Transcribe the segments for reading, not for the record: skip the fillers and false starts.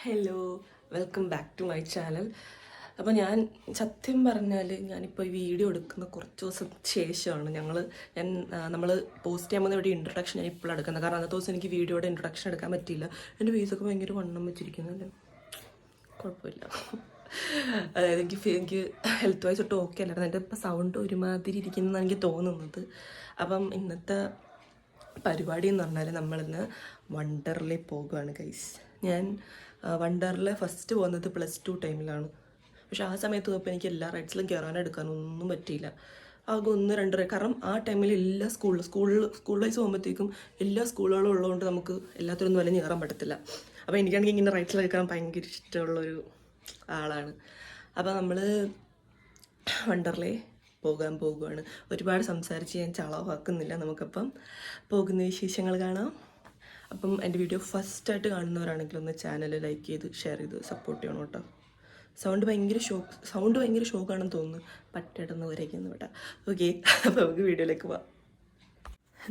Hello, welcome back to my channel. അപ്പോൾ ഞാൻ സത്യം പറഞ്ഞാൽ ഞാനിപ്പോൾ ഈ വീഡിയോ എടുക്കുന്ന കുറച്ച് ദിവസം ശേഷമാണ് നമ്മൾ പോസ്റ്റ് ചെയ്യാൻ ഇവിടെ ഇൻട്രൊഡക്ഷൻ ഞാൻ ഇപ്പോൾ എടുക്കുന്നത്. കാരണം അന്നത്തെ ദിവസം എനിക്ക് വീഡിയോയുടെ ഇൻട്രൊഡക്ഷൻ എടുക്കാൻ പറ്റിയില്ല. എൻ്റെ ഫേസൊക്കെ ഭയങ്കര വണ്ണം വെച്ചിരിക്കുന്നുണ്ട്, കുഴപ്പമില്ല. അതായത് എനിക്ക് ഹെൽത്ത് വൈസ് ഒട്ടും ഓക്കെ അല്ലായിരുന്നു. എൻ്റെ ഇപ്പോൾ സൗണ്ട് ഒരുമാതിരി ഇരിക്കുന്നതെന്ന് എനിക്ക് തോന്നുന്നത്. അപ്പം ഇന്നത്തെ പരിപാടി എന്ന് പറഞ്ഞാൽ നമ്മളിന്ന് വണ്ടർലേ പോകുകയാണ് ഗൈസ്. ഞാൻ വണ്ടർലേ ഫസ്റ്റ് പോകുന്നത് +2 ടൈമിലാണ്. പക്ഷെ ആ സമയത്ത് പോയപ്പോൾ എനിക്ക് എല്ലാ റൈഡ്സിലും കയറാനെടുക്കാനൊന്നും പറ്റിയില്ല. ആകെ 1-2 കാരണം ആ ടൈമിൽ എല്ലാ സ്കൂൾ വൈസ് പോകുമ്പോഴത്തേക്കും എല്ലാ സ്കൂളുകളും ഉള്ളതുകൊണ്ട് നമുക്ക് എല്ലാത്തിലൊന്നും വലിയ കയറാൻ പറ്റത്തില്ല. അപ്പോൾ എനിക്കാണെങ്കിൽ ഇങ്ങനെ റൈഡ്സിലൊക്കെ കയറാൻ ഭയങ്കര ഇഷ്ടമുള്ളൊരു ആളാണ്. അപ്പോൾ നമ്മൾ വണ്ടർലേ പോകാൻ പോകുകയാണ്. ഒരുപാട് സംസാരിച്ച് ഞാൻ ചളവാക്കുന്നില്ല. നമുക്കപ്പം പോകുന്ന വിശേഷങ്ങൾ കാണാം. അപ്പം എൻ്റെ വീഡിയോ ഫസ്റ്റായിട്ട് കാണുന്നവരാണെങ്കിൽ ഒന്ന് ചാനൽ ലൈക്ക് ചെയ്ത് ഷെയർ ചെയ്ത് സപ്പോർട്ട് ചെയ്യണം കേട്ടോ. സൗണ്ട് ഭയങ്കര ഷോക്കാണെന്ന് തോന്നുന്നു. പട്ടിടന്ന് വരയ്ക്കുന്നു കേട്ടോ. ഓക്കെ, അപ്പോൾ നമുക്ക് വീഡിയോയിലേക്ക് പോവാം.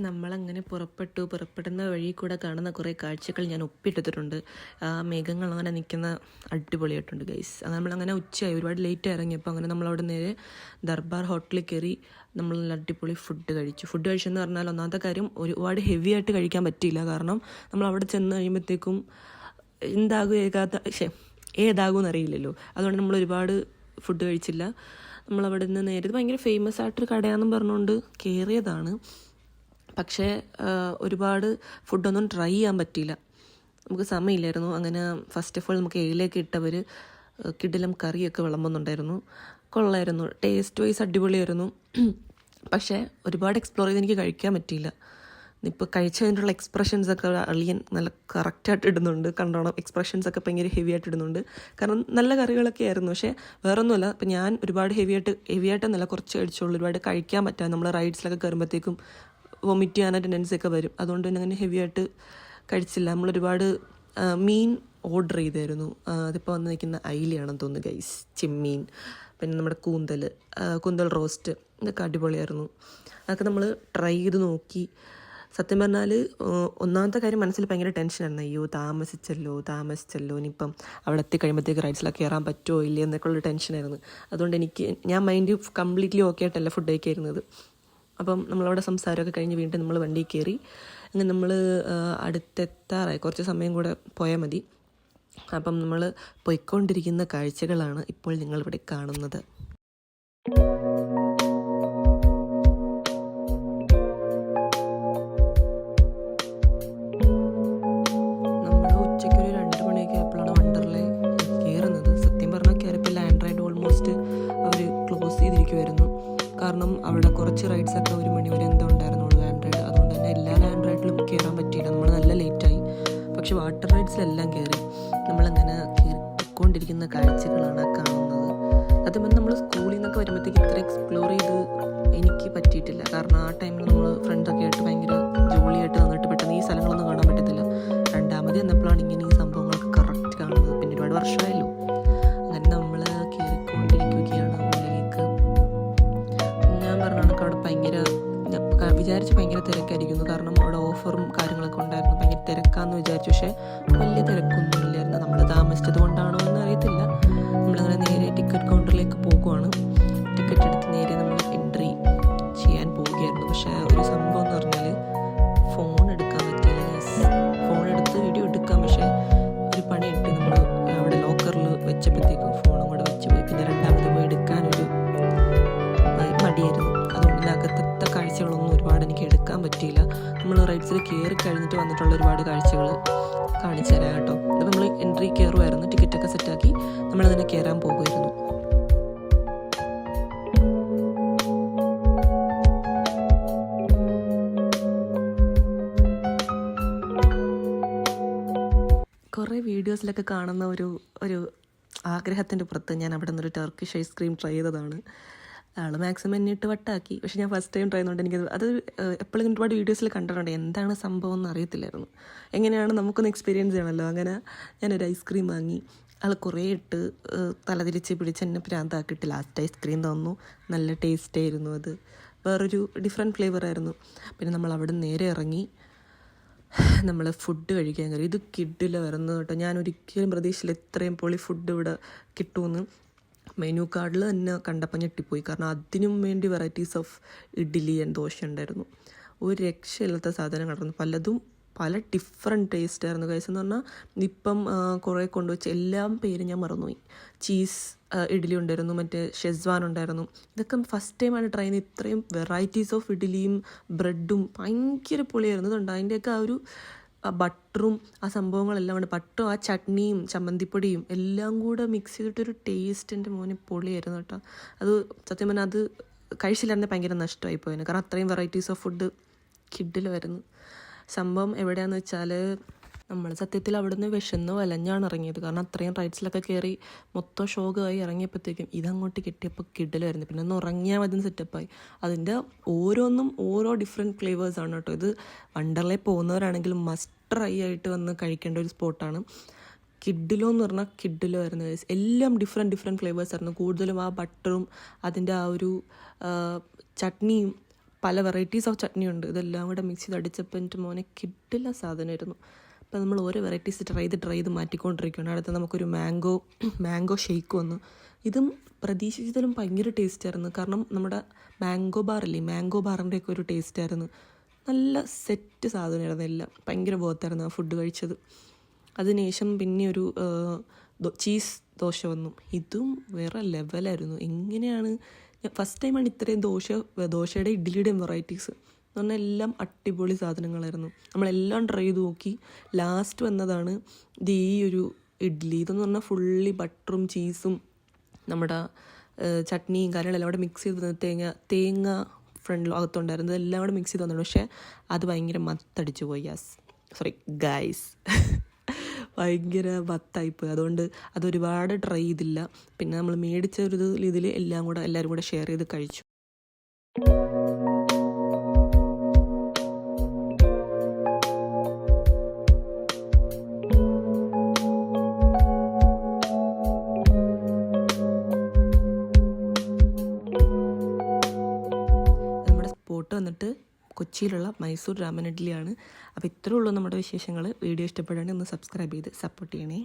നമ്മളങ്ങനെ പുറപ്പെടുന്ന വഴി കൂടെ കാണുന്ന കുറേ കാഴ്ചകൾ ഞാൻ ഒപ്പിട്ടെടുത്തിട്ടുണ്ട്. ആ മേഘങ്ങൾ അങ്ങനെ നിൽക്കുന്ന അടിപൊളിയായിട്ടുണ്ട് ഗൈസ്. നമ്മളങ്ങനെ ഉച്ചയായി, ഒരുപാട് ലേറ്റ് ഇറങ്ങിയപ്പോൾ അങ്ങനെ നമ്മളവിടെ നേരെ ദർബാർ ഹോട്ടലിൽ കയറി നമ്മൾ അടിപൊളി ഫുഡ് കഴിച്ചെന്ന് പറഞ്ഞാൽ ഒന്നാമത്തെ കാര്യം ഒരുപാട് ഹെവി ആയിട്ട് കഴിക്കാൻ പറ്റിയില്ല. കാരണം നമ്മൾ അവിടെ ചെന്ന് കഴിയുമ്പോഴത്തേക്കും ഏതാകുമെന്ന് അറിയില്ലല്ലോ. അതുകൊണ്ട് നമ്മൾ ഒരുപാട് ഫുഡ് കഴിച്ചില്ല. നമ്മളവിടെ നിന്ന് നേരെ ഭയങ്കര ഫേമസ് ആയിട്ടൊരു കടയാണെന്നും പറഞ്ഞുകൊണ്ട് കയറിയതാണ്. പക്ഷേ ഒരുപാട് ഫുഡൊന്നും ട്രൈ ചെയ്യാൻ പറ്റിയില്ല, നമുക്ക് സമയമില്ലായിരുന്നു. അങ്ങനെ ഫസ്റ്റ് ഓഫ് ഓൾ നമുക്ക് ഏയിലേക്ക് ഇട്ടവർ കിടിലം കറിയൊക്കെ വിളമ്പുന്നുണ്ടായിരുന്നു. കൊള്ളായിരുന്നു, ടേസ്റ്റ് വൈസ് അടിപൊളിയായിരുന്നു. പക്ഷേ ഒരുപാട് എക്സ്പ്ലോർ ചെയ്ത് എനിക്ക് കഴിക്കാൻ പറ്റിയില്ല. ഇപ്പോൾ കഴിച്ചതിനുള്ള എക്സ്പ്രഷൻസൊക്കെ അളിയൻ നല്ല കറക്റ്റായിട്ട് ഇടുന്നുണ്ട്. കണ്ടോണം, എക്സ്പ്രഷൻസൊക്കെ ഭയങ്കര ഹെവി ആയിട്ട് ഇടുന്നുണ്ട്. കാരണം നല്ല കറികളൊക്കെ ആയിരുന്നു. പക്ഷേ വേറൊന്നുമല്ല, ഇപ്പം ഞാൻ ഒരുപാട് ഹെവി ആയിട്ടെന്നല്ല കുറച്ച് കഴിച്ചോളൂ. ഒരുപാട് കഴിക്കാൻ പറ്റാം. നമ്മൾ റൈഡ്സിലൊക്കെ കയറുമ്പോഴത്തേക്കും വൊമിറ്റ് ചെയ്യാൻ ടെൻഡൻസി ഒക്കെ വരും. അതുകൊണ്ട് തന്നെ അങ്ങനെ ഹെവി ആയിട്ട് കഴിച്ചില്ല. നമ്മളൊരുപാട് മീൻ ഓർഡർ ചെയ്തായിരുന്നു. അതിപ്പോൾ വന്ന് നിൽക്കുന്ന അയിലയാണെന്ന് തോന്നുന്നു ഗൈസ്, ചെമ്മീൻ, പിന്നെ നമ്മുടെ കൂന്തൽ റോസ്റ്റ്, ഇതൊക്കെ അടിപൊളിയായിരുന്നു. അതൊക്കെ നമ്മൾ ട്രൈ ചെയ്ത് നോക്കി. സത്യം പറഞ്ഞാൽ ഒന്നാമത്തെ കാര്യം മനസ്സിൽ ഭയങ്കര ടെൻഷനായിരുന്നു. അയ്യോ താമസിച്ചല്ലോ ഇനിയിപ്പം അവിടെ എത്തിക്കഴിയുമ്പോഴത്തേക്ക് റൈഡ്സിലൊക്കെ കയറാൻ പറ്റുമോ ഇല്ലയോ എന്നൊക്കെയുള്ളൊരു ടെൻഷനായിരുന്നു. അതുകൊണ്ട് ഞാൻ മൈൻഡ് കംപ്ലീറ്റ്ലി ഓക്കെ ആയിട്ടല്ല ഫുഡ് കഴിക്കായിരുന്നത്. അപ്പം നമ്മളവിടെ സംസാരമൊക്കെ കഴിഞ്ഞ് വീണ്ടും നമ്മൾ വണ്ടിയിൽ കയറി. അങ്ങനെ നമ്മൾ അടുത്തെത്താറായി, കുറച്ച് സമയം കൂടെ പോയാൽ മതി. അപ്പം നമ്മൾ പോയിക്കൊണ്ടിരിക്കുന്ന കാഴ്ചകളാണ് ഇപ്പോൾ നിങ്ങളിവിടെ കാണുന്നത്. നമ്മൾ ഉച്ചയ്ക്കൊരു 2 മണിയൊക്കെ ആയപ്പോഴാണ് വണ്ടർലേ കയറുന്നത്. സത്യം പറഞ്ഞാൽ കയറിയപ്പോൾ ആൻഡ്രോയിഡ് ഓൾമോസ്റ്റ് അവർ ക്ലോസ് ചെയ്തിരിക്കുമായിരുന്നു. കാരണം അവിടെ കുറച്ച് റൈഡ്സൊക്കെ 1 മണി വരെ എന്തോ ഉണ്ടായിരുന്നുള്ളൂ ആൻഡ്രോയിഡ്. അതുകൊണ്ട് തന്നെ എല്ലാ ആൻഡ്രോയിഡിലും കയറാൻ പറ്റിയില്ല. നമ്മൾ നല്ല ലേറ്റായി. പക്ഷെ വാട്ടർ റൈഡ്സിലെല്ലാം കയറി. നമ്മളങ്ങനെ കയറിക്കൊണ്ടിരിക്കുന്ന കാഴ്ചകളാണ് കാണുന്നത്. അതും നമ്മൾ സ്കൂളിൽ നിന്നൊക്കെ വരുമ്പോഴത്തേക്ക് ഇത്ര എക്സ്പ്ലോർ ചെയ്ത് എനിക്ക് പറ്റിയിട്ടില്ല. കാരണം ആ ടൈമിൽ നമ്മൾ ഫ്രണ്ട്സൊക്കെ ആയിട്ട് ഭയങ്കര ജോളിയായിട്ട് വന്നിട്ട് പെട്ടെന്ന് ഈ സ്ഥലങ്ങളൊന്നും കാണാൻ പറ്റത്തില്ല. രണ്ടാമത് എന്നപ്പോഴാണ് ഇങ്ങനെ ഈ സംഭവങ്ങളൊക്കെ കറക്റ്റ് കാണുന്നത്. പിന്നെ ഒരുപാട് വർഷമായല്ലോ. അങ്ങനെ നമ്മൾ കയറിക്കൊണ്ടിരിക്കുകയാണ് ഉള്ളിലേക്ക്. ഞാൻ പറഞ്ഞാൽ അവിടെ വിചാരിച്ച് ഭയങ്കര തിരക്കായിരിക്കുന്നു. കാരണം അവിടെ ഓഫറും കാര്യങ്ങളൊക്കെ ഉണ്ടായിരുന്നു. ഭയങ്കര തിരക്കാന്ന് വിചാരിച്ചു. പക്ഷേ വലിയ തിരക്കൊന്നും ഇല്ലായിരുന്നു. നമ്മൾ താമസിച്ചത് കൊണ്ടാണോ എന്ന് അറിയത്തില്ല. നമ്മളങ്ങനെ നേരെ ടിക്കറ്റ് കൗണ്ടറിലേക്ക് പോകുവാണ്. ടിക്കറ്റ് എടുത്ത് നേരെ നമ്മൾ എൻട്രി ചെയ്യാൻ പോവുകയായിരുന്നു. പക്ഷേ ഒരു സംഭവം എന്ന് പറഞ്ഞാൽ ഫോൺ എടുക്കാൻ പറ്റിയില്ല. ഫോൺ എടുത്ത് വീഡിയോ എടുക്കാം, പക്ഷേ ഒരു പണി കിട്ടി. നമ്മൾ അവിടെ ലോക്കറിൽ വെച്ചപ്പോഴത്തേക്കും ഫോണും കൂടെ വെച്ച് പോയി. പിന്നെ രണ്ടാമത് പോയി എടുക്കാനൊരു മടിയായിരുന്നു. അതുകൊണ്ട് അകത്തത്തെ കാഴ്ചകളൊന്നും ഒരുപാട് എനിക്ക് എടുക്കാൻ പറ്റിയില്ല. നമ്മൾ റൈഡ്സിൽ കയറി കഴിഞ്ഞിട്ട് വന്നിട്ടുള്ള ഒരുപാട് കാഴ്ചകൾ കാണിച്ചു തരാം കേട്ടോ. അപ്പോൾ നമ്മൾ എൻട്രി കയറുമായിരുന്നു, ടിക്കറ്റൊക്കെ സെറ്റാക്കി നമ്മളതിനെ കയറാൻ പോകുമായിരുന്നു. കുറേ വീഡിയോസിലൊക്കെ കാണുന്ന ഒരു ആഗ്രഹത്തിൻ്റെ പുറത്ത് ഞാൻ അവിടെ നിന്നൊരു ടർക്കിഷ് ഐസ്ക്രീം ട്രൈ ചെയ്തതാണ്. ആൾ മാക്സിമം എന്നിട്ട് വട്ടാക്കി. പക്ഷേ ഞാൻ ഫസ്റ്റ് ടൈം ട്രൈ ചെയ്യുന്നുണ്ട്. അത് എപ്പോഴും ഒരുപാട് വീഡിയോസിൽ കണ്ടിട്ടുണ്ട്. എന്താണ് സംഭവം എന്ന് അറിയത്തില്ലായിരുന്നു. എങ്ങനെയാണ് നമുക്കൊന്ന് എക്സ്പീരിയൻസ് ചെയ്യണമല്ലോ. അങ്ങനെ ഞാനൊരു ഐസ്ക്രീം വാങ്ങി. ആൾ കുറേ ഇട്ട് തലതിരിച്ച് പിടിച്ച് എന്നെ ഭ്രാന്താക്കിയിട്ട് ലാസ്റ്റ് ഐസ്ക്രീം തന്നു. നല്ല ടേസ്റ്റായിരുന്നു. അത് വേറൊരു ഡിഫറെൻറ്റ് ഫ്ലേവറായിരുന്നു. പിന്നെ നമ്മൾ അവിടെ നേരെ ഇറങ്ങി. നമ്മൾ ഫുഡ് കഴിക്കാൻ കയറി. ഇത് കിഡിൽ വരുന്നത് കേട്ടോ. ഞാൻ ഒരിക്കലും പ്രതീക്ഷയില്ല ഇത്രയും പൊളി ഫുഡ് ഇവിടെ കിട്ടുമെന്ന്. മെനു കാർഡിൽ തന്നെ കണ്ടപ്പോൾ ഞെട്ടിപ്പോയി. കാരണം അതിനും വേണ്ടി varieties of idli and dosa ഉണ്ടായിരുന്നു. ഒരു രക്ഷയില്ലാത്ത സാധനങ്ങളായിരുന്നു. പലതും പല ഡിഫറെൻറ്റ് ടേസ്റ്റ് ആയിരുന്നു ഗൈസ്. എന്ന് പറഞ്ഞാൽ ഇപ്പം കുറേ കൊണ്ടുവച്ച് എല്ലാം പേര് ഞാൻ മറന്നുപോയി. ചീസ് ഇഡ്ഡലി ഉണ്ടായിരുന്നു, മറ്റേ ഷെസ്വാൻ ഉണ്ടായിരുന്നു. ഇതൊക്കെ ഫസ്റ്റ് ടൈമാണ് ട്രൈ ചെയ്യുന്നത്. ഇത്രയും വെറൈറ്റീസ് ഓഫ് ഇഡ്ഡലിയും ബ്രെഡും ഭയങ്കര പൊളിയായിരുന്നു. ഇതുണ്ട് അതിൻ്റെയൊക്കെ ആ ഒരു ബട്ടറും ആ സംഭവങ്ങളെല്ലാം ഉണ്ട്. ബട്ടറും ആ ചട്നിയും ചമ്മന്തിപ്പൊടിയും എല്ലാം കൂടെ മിക്സ് ചെയ്തിട്ടൊരു ടേസ്റ്റ് എൻ്റെ മോനെ പൊളിയായിരുന്നു കേട്ടോ. അത് സത്യം പറഞ്ഞാൽ അത് കഴിച്ചില്ലായിരുന്നെ ഭയങ്കര നഷ്ടമായി പോയേനെ. കാരണം അത്രയും വെറൈറ്റീസ് ഓഫ് ഫുഡ് കിഡിൽ വരുന്നു. സംഭവം എവിടെയാണെന്ന് വെച്ചാൽ നമ്മൾ സത്യത്തിൽ അവിടെ നിന്ന് വിശന്ന് വലഞ്ഞാണ് ഇറങ്ങിയത്. കാരണം അത്രയും റൈഡ്സിലൊക്കെ കയറി മൊത്തം ഷോക്കായി ഇറങ്ങിയപ്പോഴത്തേക്കും ഇതങ്ങോട്ട് കിട്ടിയപ്പോൾ കിഡിലായിരുന്നു. പിന്നെ ഒന്ന് ഉറങ്ങിയാൽ മതി സെറ്റപ്പായി. അതിൻ്റെ ഓരോന്നും ഓരോ ഡിഫറെൻറ്റ് ഫ്ലേവേഴ്സാണ് കേട്ടോ. ഇത് വണ്ടർലേ പോകുന്നവരാണെങ്കിലും മസ്റ്റ് ട്രൈ ആയിട്ട് വന്ന് കഴിക്കേണ്ട ഒരു സ്പോട്ടാണ്. കിഡിലോ എന്ന് പറഞ്ഞാൽ കിഡിലോ ആയിരുന്നു. എല്ലാം ഡിഫറെൻറ്റ് ഫ്ലേവേഴ്സ് ആയിരുന്നു. കൂടുതലും ആ ബട്ടറും അതിൻ്റെ ആ ഒരു ചട്നിയും പല വെറൈറ്റീസ് ഓഫ് ചട്നി ഉണ്ട്. ഇതെല്ലാം കൂടെ മിക്സ് ചെയ്ത് അടിച്ചപ്പോൾ എൻ്റെ മോനെ കിഡില്ല സാധനമായിരുന്നു. അപ്പോൾ നമ്മൾ ഓരോ വെറൈറ്റീസ് ട്രൈ ചെയ്ത് മാറ്റിക്കൊണ്ടിരിക്കുകയാണ്. അടുത്ത നമുക്കൊരു മാംഗോ ഷെയ്ക്ക് വന്നു. ഇതും പ്രതീക്ഷിച്ചതിലും ഭയങ്കര ടേസ്റ്റായിരുന്നു. കാരണം നമ്മുടെ മാംഗോ ബാറിൻ്റെയൊക്കെ ഒരു ടേസ്റ്റായിരുന്നു. നല്ല സെറ്റ് സാധനമായിരുന്നു എല്ലാം. ഭയങ്കര ബോത്തായിരുന്നു ആ ഫുഡ് കഴിച്ചത്. അതിനുശേഷം പിന്നെ ഒരു ചീസ് ദോശ വന്നു. ഇതും വേറെ ലെവലായിരുന്നു. എങ്ങനെയാണ് ഫസ്റ്റ് ടൈമാണ് ഇത്രയും ദോശയുടെ ഇഡ്ഡലിയുടെയും വെറൈറ്റീസ് എന്ന് പറഞ്ഞാൽ എല്ലാം അടിപൊളി സാധനങ്ങളായിരുന്നു. നമ്മളെല്ലാം ട്രൈ ചെയ്ത് നോക്കി. ലാസ്റ്റ് വന്നതാണ് ഈ ഒരു ഇഡ്ഡലി. ഇതെന്ന് പറഞ്ഞാൽ ഫുള്ളി ബട്ടറും ചീസും നമ്മുടെ ചട്നിയും കാര്യങ്ങളെല്ലാം കൂടെ മിക്സ് ചെയ്ത് തേങ്ങ ഫ്രണ്ടിലും അകത്തുണ്ടായിരുന്നു. ഇതെല്ലാം കൂടെ മിക്സ് ചെയ്ത് തന്നിട്ടുണ്ട്. പക്ഷേ അത് ഭയങ്കര മത്തടിച്ചു പോയി. ഗൈസ് ഭയങ്കര മത്തായിപ്പോയി. അതുകൊണ്ട് അതൊരുപാട് ട്രൈ ചെയ്തില്ല. പിന്നെ നമ്മൾ മേടിച്ച ഒരു ഇതിൽ എല്ലാവരും കൂടെ ഷെയർ ചെയ്ത് കഴിച്ചു. നമ്മുടെ സ്പോട്ട് വന്നിട്ട് കൊച്ചിയിലുള്ള മൈസൂർ രാമൻ ഇഡ്ഡലിയാണ്. അപ്പോൾ ഇത്രയേ ഉള്ളൂ നമ്മുടെ വിശേഷങ്ങൾ. വീഡിയോ ഇഷ്ടപ്പെടുകയാണെങ്കിൽ ഒന്ന് സബ്സ്ക്രൈബ് ചെയ്ത് സപ്പോർട്ട് ചെയ്യണേ.